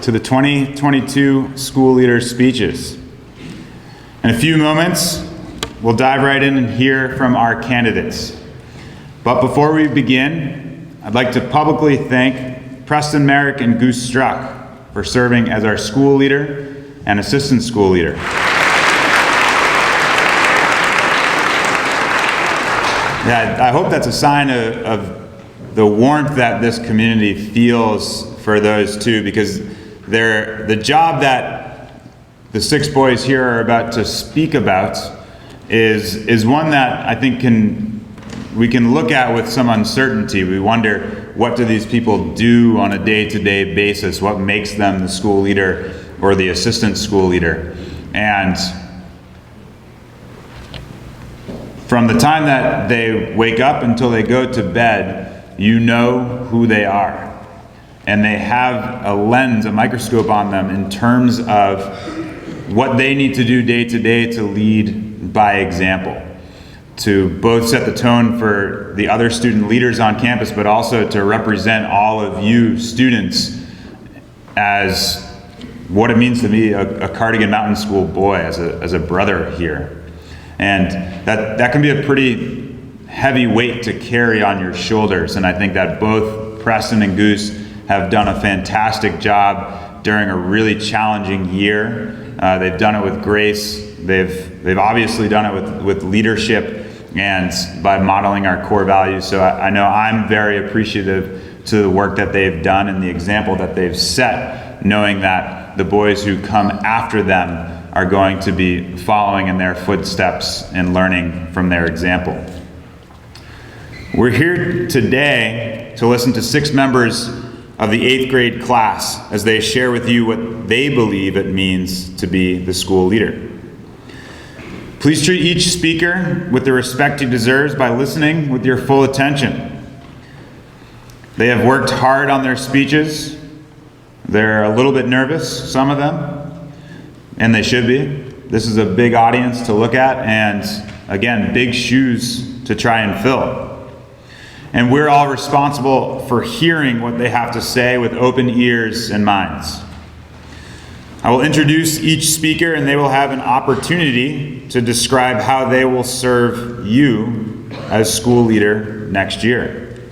to the 2022 school leaders' speeches. In a few moments, we'll dive right in and hear from our candidates. But before we begin, I'd like to publicly thank Preston Merrick and Goose Struck for serving as our school leader and assistant school leader. Yeah, I hope that's a sign of the warmth that this community feels for those two, because the job that the 6 boys here are about to speak about is one that I think we can look at with some uncertainty. We wonder, what do these people do on a day-to-day basis? What makes them the school leader or the assistant school leader? And from the time that they wake up until they go to bed, you know who they are. And they have a lens, a microscope on them in terms of what they need to do day to day to lead by example, to both set the tone for the other student leaders on campus, but also to represent all of you students as what it means to be a Cardigan Mountain School boy, as a brother here. And that can be a pretty heavy weight to carry on your shoulders. And I think that both Preston and Goose have done a fantastic job during a really challenging year. They've done it with grace. They've obviously done it with leadership and by modeling our core values. So I know I'm very appreciative to the work that they've done and the example that they've set, knowing that the boys who come after them are going to be following in their footsteps and learning from their example. We're here today to listen to 6 members of the 8th grade class as they share with you what they believe it means to be the school leader. Please treat each speaker with the respect he deserves by listening with your full attention. They have worked hard on their speeches. They're a little bit nervous, some of them, and they should be. This is a big audience to look at, and again, big shoes to try and fill. And we're all responsible for hearing what they have to say with open ears and minds. I will introduce each speaker, and they will have an opportunity to describe how they will serve you as school leader next year.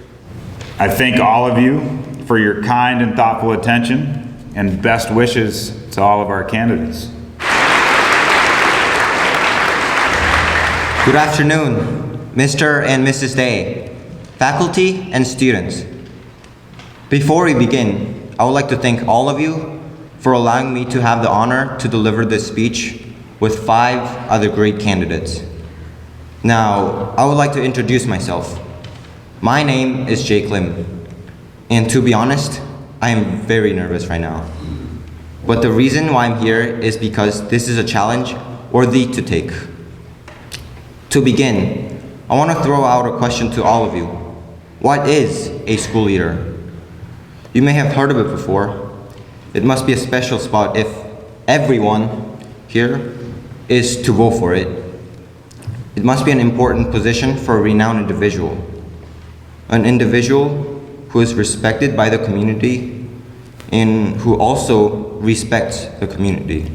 I thank all of you for your kind and thoughtful attention, and best wishes to all of our candidates. Good afternoon, Mr. and Mrs. Day, faculty and students. Before we begin, I would like to thank all of you for allowing me to have the honor to deliver this speech with 5 other great candidates. Now, I would like to introduce myself. My name is Jake Lim, and to be honest, I am very nervous right now. But the reason why I'm here is because this is a challenge worthy to take. To begin, I want to throw out a question to all of you. What is a school leader? You may have heard of it before. It must be a special spot if everyone here is to vote for it. It must be an important position for a renowned individual. An individual who is respected by the community and who also respects the community.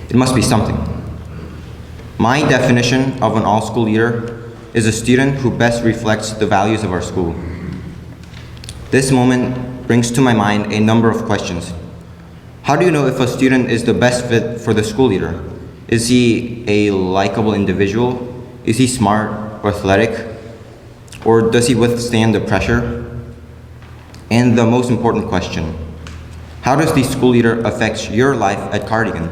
It must be something. My definition of an all-school leader is a student who best reflects the values of our school. This moment brings to my mind a number of questions. How do you know if a student is the best fit for the school leader? Is he a likable individual? Is he smart or athletic? Or does he withstand the pressure? And the most important question, how does the school leader affect your life at Cardigan?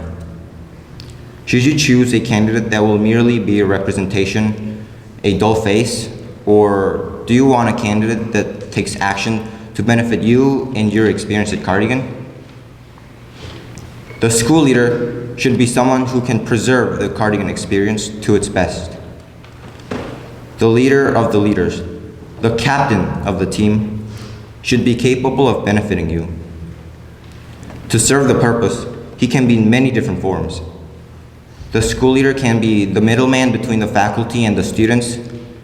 Should you choose a candidate that will merely be a representation, a dull face, or do you want a candidate that takes action to benefit you and your experience at Cardigan? The school leader should be someone who can preserve the Cardigan experience to its best. The leader of the leaders, the captain of the team, should be capable of benefiting you. To serve the purpose, he can be in many different forms. The school leader can be the middleman between the faculty and the students.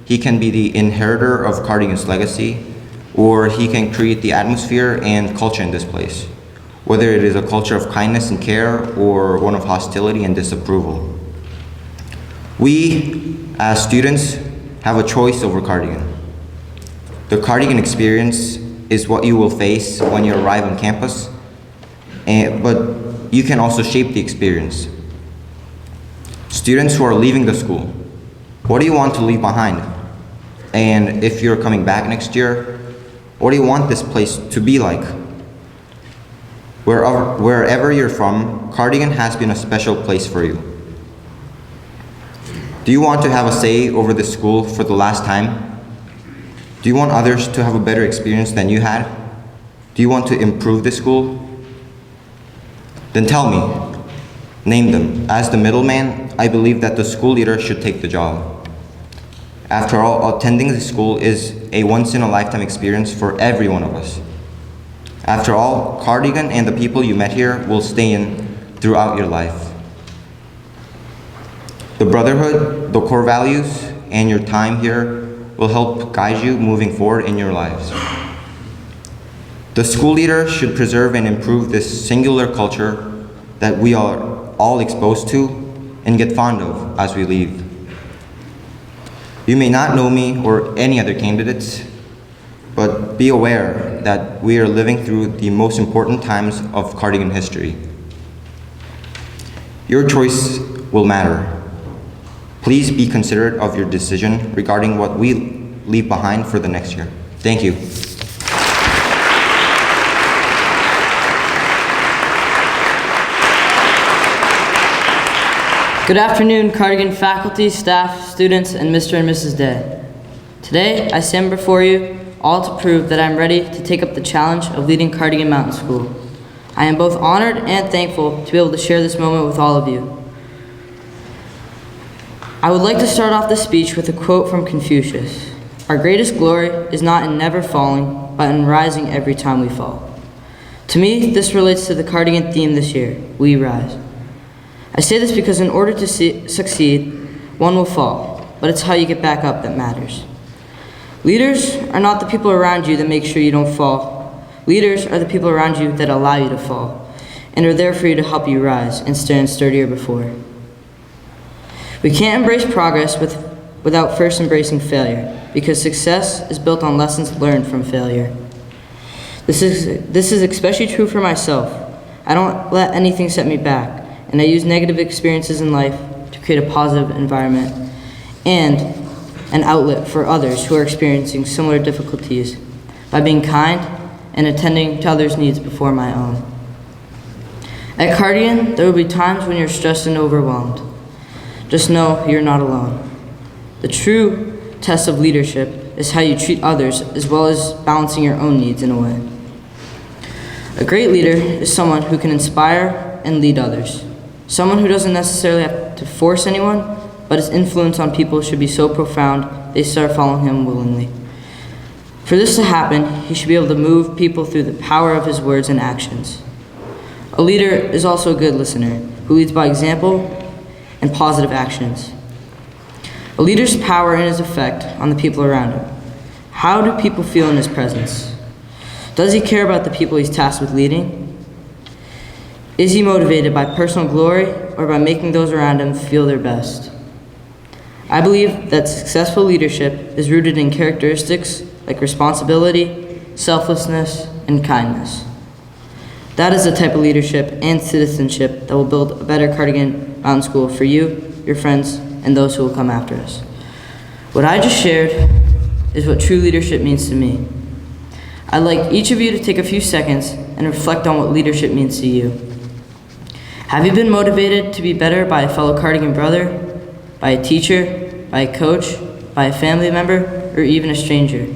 He can be the inheritor of Cardigan's legacy, or he can create the atmosphere and culture in this place. whether it is a culture of kindness and care or one of hostility and disapproval. We, as students, have a choice over Cardigan. The Cardigan experience is what you will face when you arrive on campus, but you can also shape the experience. Students who are leaving the school, what do you want to leave behind? And if you're coming back next year, what do you want this place to be like? Wherever you're from, Cardigan has been a special place for you. Do you want to have a say over this school for the last time? Do you want others to have a better experience than you had? Do you want to improve this school? Then tell me, name them. As the middleman, I believe that the school leader should take the job. After all, attending the school is a once-in-a-lifetime experience for every one of us. After all, Cardigan and the people you met here will stay in throughout your life. The brotherhood, the core values, and your time here will help guide you moving forward in your lives. The school leader should preserve and improve this singular culture that we are all exposed to and get fond of as we leave. You may not know me or any other candidates, but be aware that we are living through the most important times of Cardigan history. Your choice will matter. Please be considerate of your decision regarding what we leave behind for the next year. Thank you. Good afternoon, Cardigan faculty, staff, students, and Mr. and Mrs. Day. Today, I stand before you all to prove that I am ready to take up the challenge of leading Cardigan Mountain School. I am both honored and thankful to be able to share this moment with all of you. I would like to start off this speech with a quote from Confucius. Our greatest glory is not in never falling, but in rising every time we fall. To me, this relates to the Cardigan theme this year, We Rise. I say this because in order to succeed, one will fall, but it's how you get back up that matters. Leaders are not the people around you that make sure you don't fall. Leaders are the people around you that allow you to fall, and are there for you to help you rise and stand sturdier before. We can't embrace progress without first embracing failure, because success is built on lessons learned from failure. This is especially true for myself. I don't let anything set me back, and I use negative experiences in life to create a positive environment and an outlet for others who are experiencing similar difficulties by being kind and attending to others' needs before my own. At Cardigan, there will be times when you're stressed and overwhelmed. Just know you're not alone. The true test of leadership is how you treat others as well as balancing your own needs in a way. A great leader is someone who can inspire and lead others. Someone who doesn't necessarily have to force anyone, but his influence on people should be so profound they start following him willingly. For this to happen, he should be able to move people through the power of his words and actions. A leader is also a good listener who leads by example and positive actions. A leader's power and his effect on the people around him. How do people feel in his presence? Does he care about the people he's tasked with leading? Is he motivated by personal glory or by making those around him feel their best? I believe that successful leadership is rooted in characteristics like responsibility, selflessness, and kindness. That is the type of leadership and citizenship that will build a better Cardigan Mountain School for you, your friends, and those who will come after us. What I just shared is what true leadership means to me. I'd like each of you to take a few seconds and reflect on what leadership means to you. Have you been motivated to be better by a fellow Cardigan brother, by a teacher, by a coach, by a family member, or even a stranger?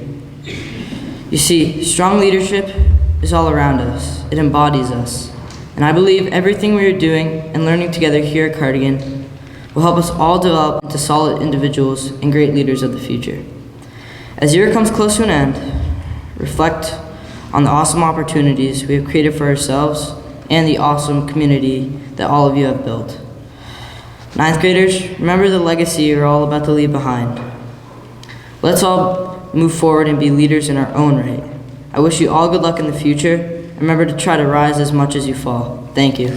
You see, strong leadership is all around us. It embodies us. And I believe everything we are doing and learning together here at Cardigan will help us all develop into solid individuals and great leaders of the future. As the year comes close to an end, reflect on the awesome opportunities we have created for ourselves and the awesome community that all of you have built. Ninth graders, remember the legacy you're all about to leave behind. Let's all move forward and be leaders in our own right. I wish you all good luck in the future. remember to try to rise as much as you fall. Thank you.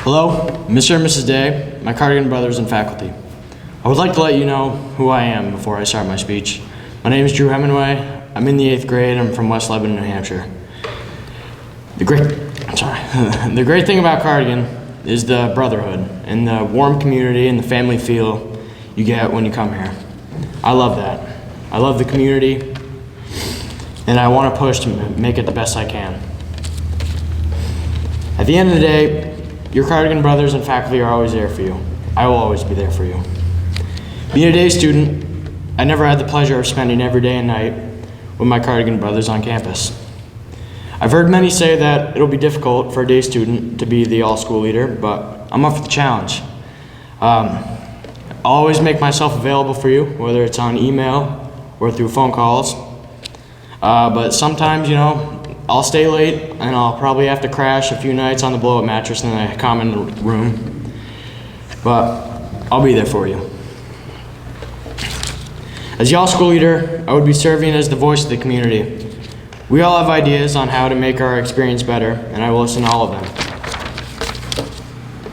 Hello, Mr. and Mrs. Day, my Cardigan brothers and faculty. I would like to let you know who I am before I start my speech. My name is Drew Hemingway. I'm in the 8th grade. I'm from West Lebanon, New Hampshire. The great thing about Cardigan is the brotherhood and the warm community and the family feel you get when you come here. I love that. I love the community, and I want to push to make it the best I can. At the end of the day, your Cardigan brothers and faculty are always there for you. I will always be there for you. Being a day student, I never had the pleasure of spending every day and night with my Cardigan brothers on campus. I've heard many say that it'll be difficult for a day student to be the all-school leader, but I'm up for the challenge. I'll always make myself available for you, whether it's on email or through phone calls. But sometimes, I'll stay late and I'll probably have to crash a few nights on the blow-up mattress in a common room. But I'll be there for you. As the all-school leader, I would be serving as the voice of the community. We all have ideas on how to make our experience better, and I will listen to all of them.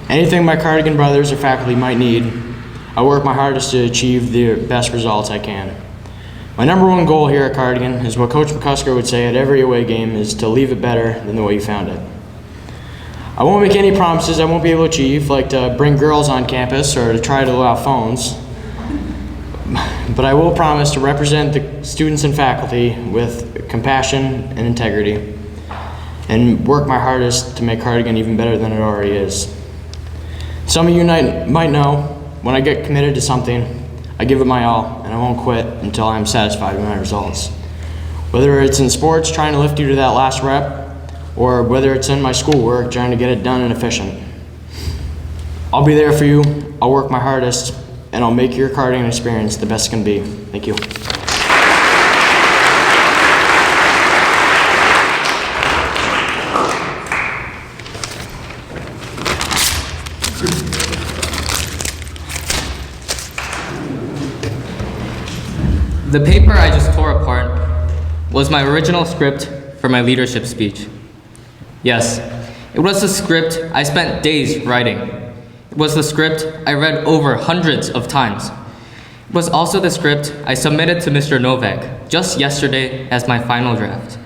Anything my Cardigan brothers or faculty might need, I work my hardest to achieve the best results I can. My number one goal here at Cardigan is what Coach McCusker would say at every away game, is to leave it better than the way you found it. I won't make any promises I won't be able to achieve, like to bring girls on campus or to try to allow phones. But I will promise to represent the students and faculty with compassion and integrity and work my hardest to make Cardigan even better than it already is. Some of you might know, when I get committed to something, I give it my all, and I won't quit until I'm satisfied with my results. Whether it's in sports, trying to lift you to that last rep, or whether it's in my schoolwork, trying to get it done and efficient. I'll be there for you, I'll work my hardest, and I'll make your Cardigan experience the best it can be. Thank you. The paper I just tore apart was my original script for my leadership speech. Yes, it was the script I spent days writing. It was the script I read over hundreds of times. It was also the script I submitted to Mr. Novak just yesterday as my final draft.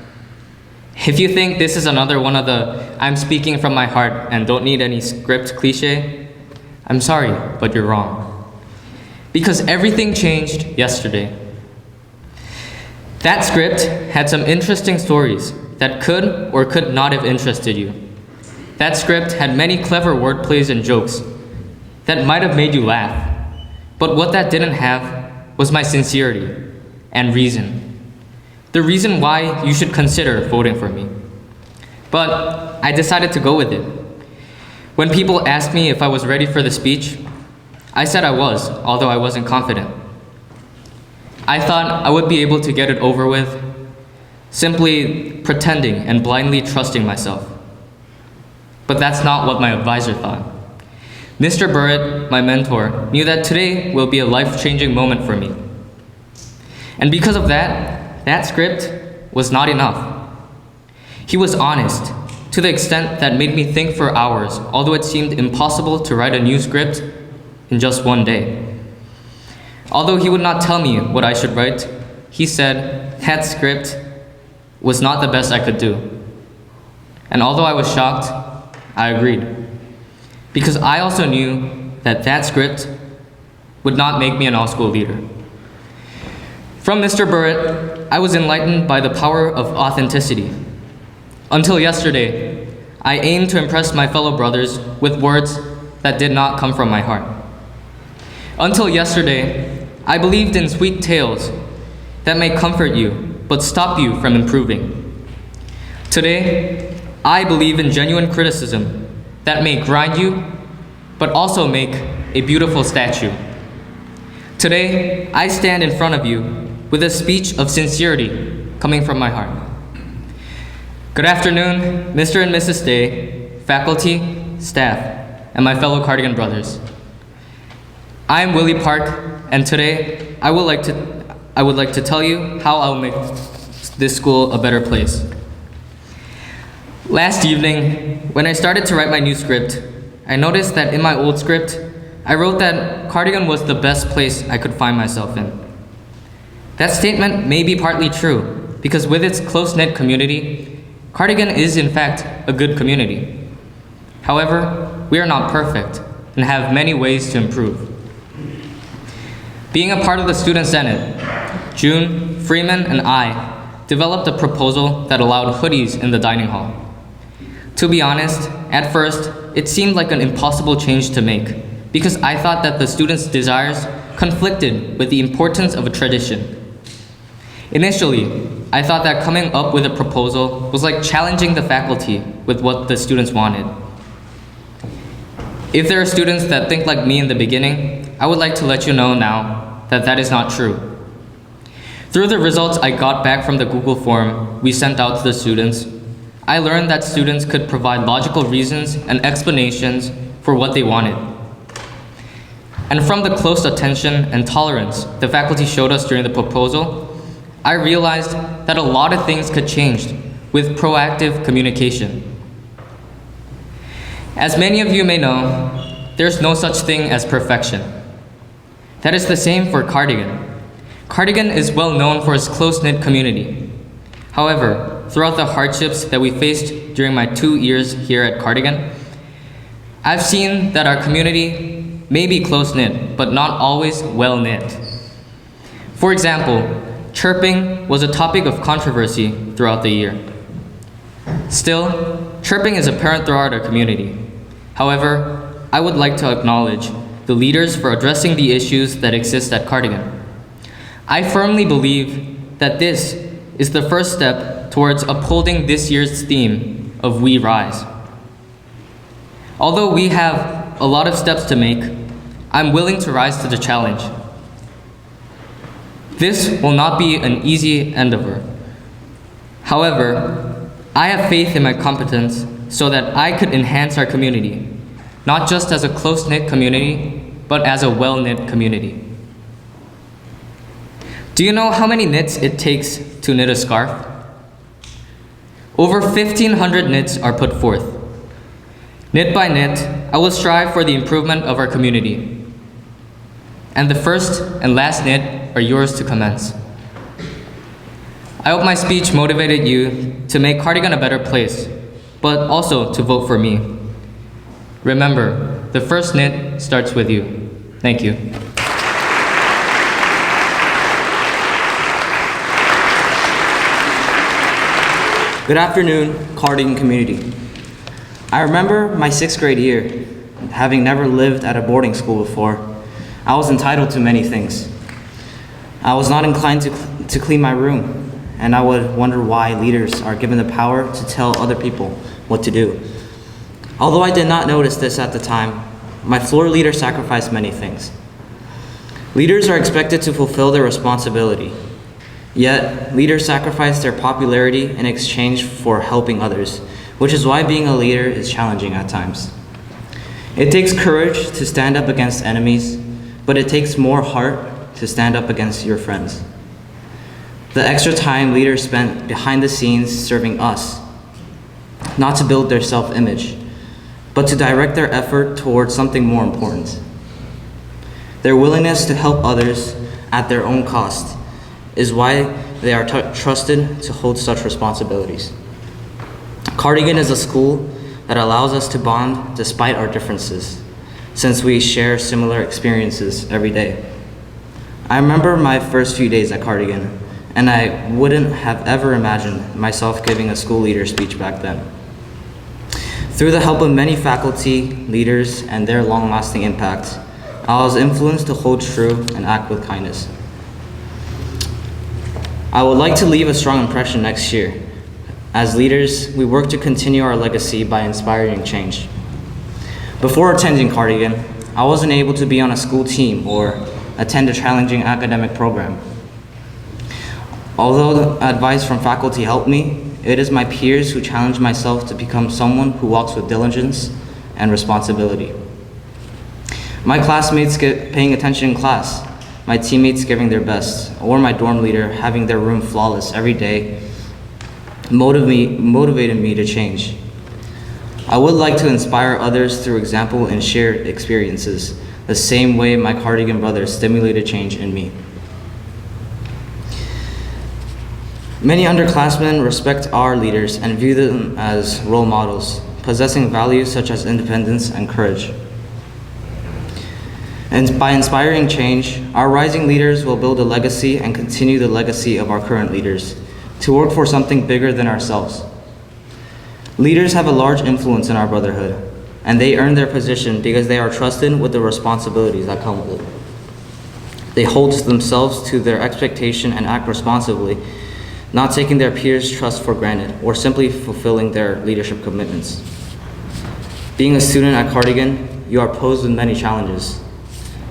If you think this is another one of the I'm speaking from my heart and don't need any script cliche, I'm sorry, but you're wrong. Because everything changed yesterday. That script had some interesting stories that could or could not have interested you. That script had many clever wordplays and jokes that might have made you laugh. But what that didn't have was my sincerity and reason. The reason why you should consider voting for me. But I decided to go with it. When people asked me if I was ready for the speech, I said I was, although I wasn't confident. I thought I would be able to get it over with, simply pretending and blindly trusting myself. But that's not what my advisor thought. Mr. Burritt, my mentor, knew that today will be a life-changing moment for me. And because of that, that script was not enough. He was honest, to the extent that made me think for hours, although it seemed impossible to write a new script in just one day. Although he would not tell me what I should write, he said that script was not the best I could do. And although I was shocked, I agreed. Because I also knew that that script would not make me an all-school leader. From Mr. Burritt, I was enlightened by the power of authenticity. Until yesterday, I aimed to impress my fellow brothers with words that did not come from my heart. Until yesterday, I believed in sweet tales that may comfort you, but stop you from improving. Today, I believe in genuine criticism that may grind you, but also make a beautiful statue. Today, I stand in front of you with a speech of sincerity coming from my heart. Good afternoon, Mr. and Mrs. Day, faculty, staff, and my fellow Cardigan brothers. I am Willie Park, and today I would like to tell you how I'll make this school a better place. Last evening, when I started to write my new script, I noticed that in my old script, I wrote that Cardigan was the best place I could find myself in. That statement may be partly true, because with its close-knit community, Cardigan is in fact a good community. However, we are not perfect and have many ways to improve. Being a part of the Student Senate, June, Freeman, and I developed a proposal that allowed hoodies in the dining hall. To be honest, at first, it seemed like an impossible change to make because I thought that the students' desires conflicted with the importance of a tradition. Initially, I thought that coming up with a proposal was like challenging the faculty with what the students wanted. If there are students that think like me in the beginning, I would like to let you know now that that is not true. Through the results I got back from the Google form we sent out to the students, I learned that students could provide logical reasons and explanations for what they wanted. And from the close attention and tolerance the faculty showed us during the proposal, I realized that a lot of things could change with proactive communication. As many of you may know, there's no such thing as perfection. That is the same for Cardigan. Cardigan is well known for its close-knit community. However, throughout the hardships that we faced during my 2 years here at Cardigan, I've seen that our community may be close-knit, but not always well-knit. For example, chirping was a topic of controversy throughout the year. Still, chirping is apparent throughout our community. However, I would like to acknowledge the leaders for addressing the issues that exist at Cardigan. I firmly believe that this is the first step towards upholding this year's theme of We Rise. Although we have a lot of steps to make, I'm willing to rise to the challenge. This will not be an easy endeavor. However, I have faith in my competence so that I could enhance our community, not just as a close-knit community, but as a well-knit community. Do you know how many knits it takes to knit a scarf? Over 1,500 knits are put forth. Knit by knit, I will strive for the improvement of our community. And the first and last knit are yours to commence. I hope my speech motivated you to make Cardigan a better place, but also to vote for me. Remember, the first knit starts with you. Thank you. Good afternoon, Cardigan community. I remember my 6th grade year. Having never lived at a boarding school before, I was entitled to many things. I was not inclined to clean my room, and I would wonder why leaders are given the power to tell other people what to do. Although I did not notice this at the time, my floor leader sacrificed many things. Leaders are expected to fulfill their responsibility. Yet, leaders sacrifice their popularity in exchange for helping others, which is why being a leader is challenging at times. It takes courage to stand up against enemies, but it takes more heart to stand up against your friends. The extra time leaders spent behind the scenes serving us, not to build their self-image, but to direct their effort towards something more important. Their willingness to help others at their own cost is why they are trusted to hold such responsibilities. Cardigan is a school that allows us to bond despite our differences, since we share similar experiences every day. I remember my first few days at Cardigan, and I wouldn't have ever imagined myself giving a school leader speech back then. Through the help of many faculty, leaders, and their long-lasting impact, I was influenced to hold true and act with kindness. I would like to leave a strong impression next year. As leaders, we work to continue our legacy by inspiring change. Before attending Cardigan, I wasn't able to be on a school team or attend a challenging academic program. Although the advice from faculty helped me, it is my peers who challenged myself to become someone who walks with diligence and responsibility. My classmates get paying attention in class, my teammates giving their best, or my dorm leader having their room flawless every day motivated me to change. I would like to inspire others through example and shared experiences, the same way my Cardigan brothers stimulated change in me. Many underclassmen respect our leaders and view them as role models, possessing values such as independence and courage. And by inspiring change, our rising leaders will build a legacy and continue the legacy of our current leaders, to work for something bigger than ourselves. Leaders have a large influence in our brotherhood, and they earn their position because they are trusted with the responsibilities that come with it. They hold themselves to their expectation and act responsibly, not taking their peers' trust for granted or simply fulfilling their leadership commitments. Being a student at Cardigan, you are posed with many challenges.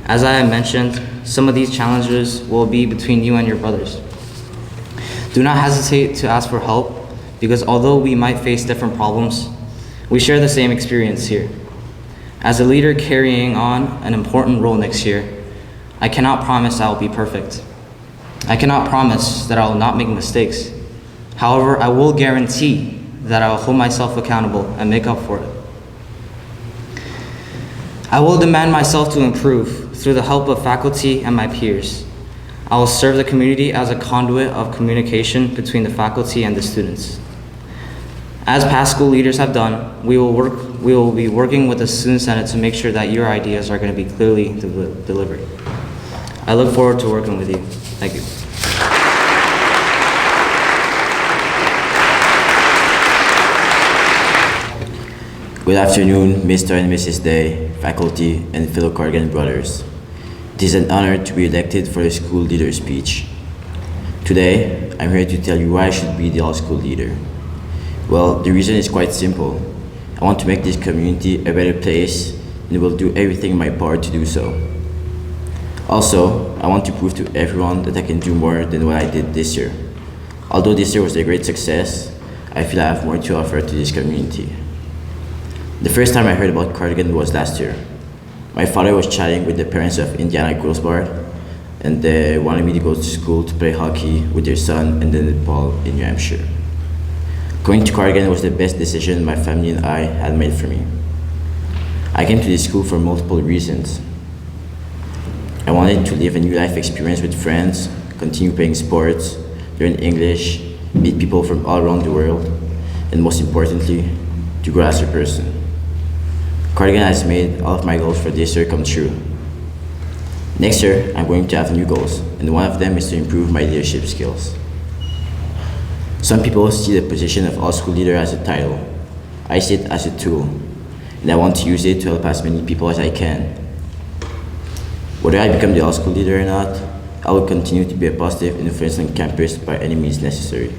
As I have mentioned, some of these challenges will be between you and your brothers. Do not hesitate to ask for help, because although we might face different problems, we share the same experience here. As a leader carrying on an important role next year, I cannot promise I will be perfect. I cannot promise that I will not make mistakes. However, I will guarantee that I will hold myself accountable and make up for it. I will demand myself to improve through the help of faculty and my peers. I will serve the community as a conduit of communication between the faculty and the students. As past school leaders have done, we will be working with the Student Senate to make sure that your ideas are going to be clearly delivered. I look forward to working with you. Thank you. Good afternoon, Mr. and Mrs. Day, faculty, and fellow Cardigan brothers. It is an honor to be elected for the school leader speech. Today, I'm here to tell you why I should be the all-school leader. Well, the reason is quite simple. I want to make this community a better place and will do everything in my power to do so. Also, I want to prove to everyone that I can do more than what I did this year. Although this year was a great success, I feel I have more to offer to this community. The first time I heard about Cardigan was last year. My father was chatting with the parents of Indiana Girls Bar, and they wanted me to go to school to play hockey with their son and then netball in New Hampshire. Going to Cardigan was the best decision my family and I had made for me. I came to this school for multiple reasons. I wanted to live a new life experience with friends, continue playing sports, learn English, meet people from all around the world, and most importantly, to grow as a person. Cardigan has made all of my goals for this year come true. Next year, I'm going to have new goals, and one of them is to improve my leadership skills. Some people see the position of all-school leader as a title. I see it as a tool, and I want to use it to help as many people as I can. Whether I become the all-school leader or not, I will continue to be a positive influence on campus by any means necessary.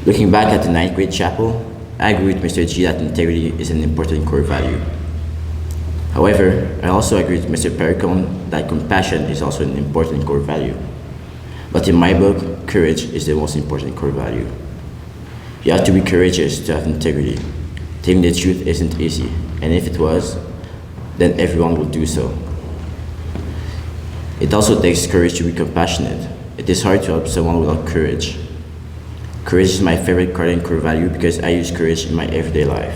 Looking back at the 9th grade chapel, I agree with Mr. G that integrity is an important core value. However, I also agree with Mr. Perricone that compassion is also an important core value. But in my book, courage is the most important core value. You have to be courageous to have integrity. Telling the truth isn't easy, and if it was, then everyone will do so. It also takes courage to be compassionate. It is hard to help someone without courage. Courage is my favorite Cardigan core value because I use courage in my everyday life,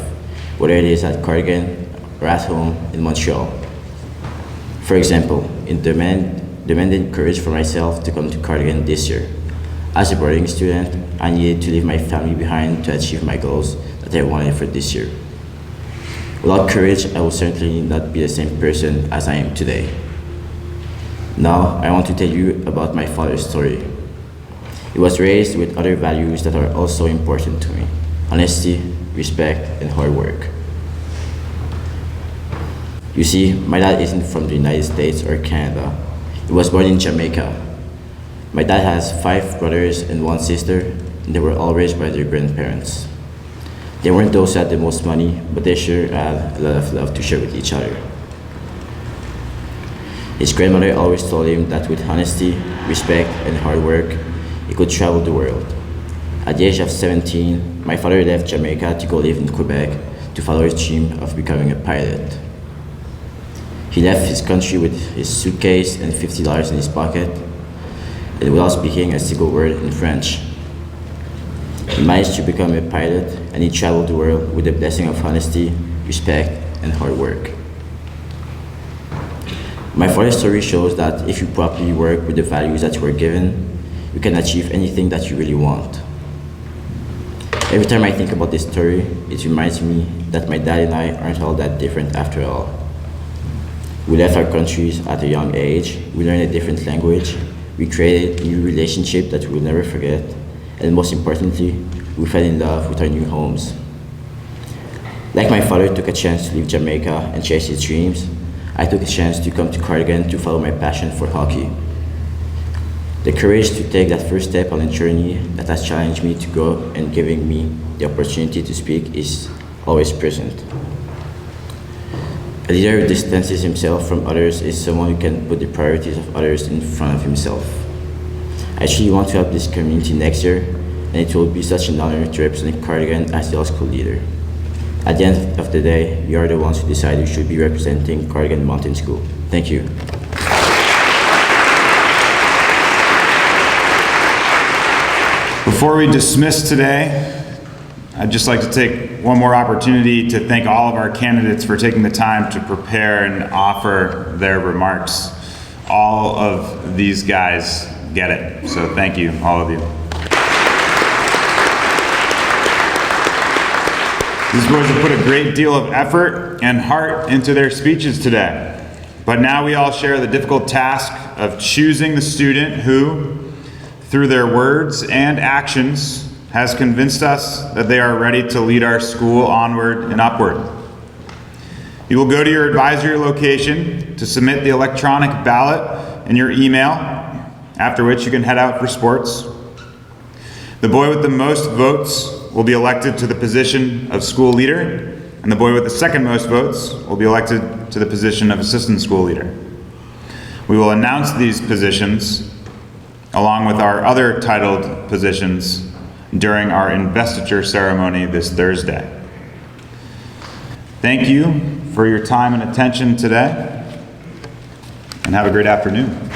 whether it is at Cardigan or at home in Montreal. For example, in demanding courage for myself to come to Cardigan this year. As a boarding student, I needed to leave my family behind to achieve my goals that I wanted for this year. Without courage, I will certainly not be the same person as I am today. Now, I want to tell you about my father's story. He was raised with other values that are also important to me: honesty, respect, and hard work. You see, my dad isn't from the United States or Canada. He was born in Jamaica. My dad has 5 brothers and 1 sister, and they were all raised by their grandparents. They weren't those who had the most money, but they sure had a lot of love to share with each other. His grandmother always told him that with honesty, respect, and hard work, he could travel the world. At the age of 17, my father left Jamaica to go live in Quebec to follow his dream of becoming a pilot. He left his country with his suitcase and $50 in his pocket, and without speaking a single word in French. He managed to become a pilot, and he traveled the world with the blessing of honesty, respect, and hard work. My father's story shows that if you properly work with the values that you were given, you can achieve anything that you really want. Every time I think about this story, it reminds me that my dad and I aren't all that different after all. We left our countries at a young age, we learned a different language, we created a new relationship that we'll never forget, and most importantly, we fell in love with our new homes. Like my father took a chance to leave Jamaica and chase his dreams, I took a chance to come to Cardigan to follow my passion for hockey. The courage to take that first step on a journey that has challenged me to go and giving me the opportunity to speak is always present. A leader who distances himself from others is someone who can put the priorities of others in front of himself. I actually want to help this community next year, and it will be such an honor to represent Cardigan as the school leader. At the end of the day, we are the ones who decide who should be representing Cardigan Mountain School. Thank you. Before we dismiss today, I'd just like to take one more opportunity to thank all of our candidates for taking the time to prepare and offer their remarks. All of these guys get it, so thank you, all of you. These boys have put a great deal of effort and heart into their speeches today. But now we all share the difficult task of choosing the student who, through their words and actions, has convinced us that they are ready to lead our school onward and upward. You will go to your advisory location to submit the electronic ballot in your email, after which you can head out for sports. The boy with the most votes will be elected to the position of school leader, and the boy with the second most votes will be elected to the position of assistant school leader. We will announce these positions along with our other titled positions during our investiture ceremony this Thursday. Thank you for your time and attention today, and have a great afternoon.